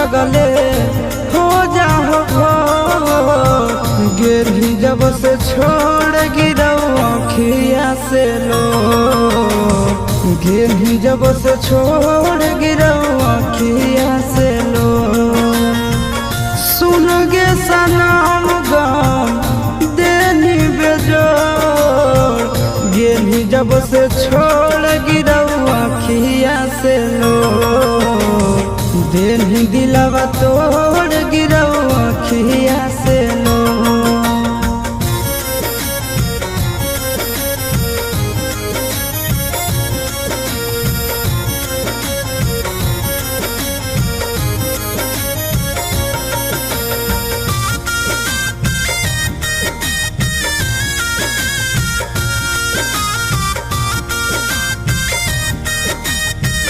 लगले हो जाओ गिरही जब से छोड़ गिरऊ अखिया से लो गिरही जब से छोड़ गिरऊ अखिया से लो सुन गे सनम गम देनी बेजोड़ गिरही जब से छोड़ गिरऊ अखिया से लो देनी दिलवा तो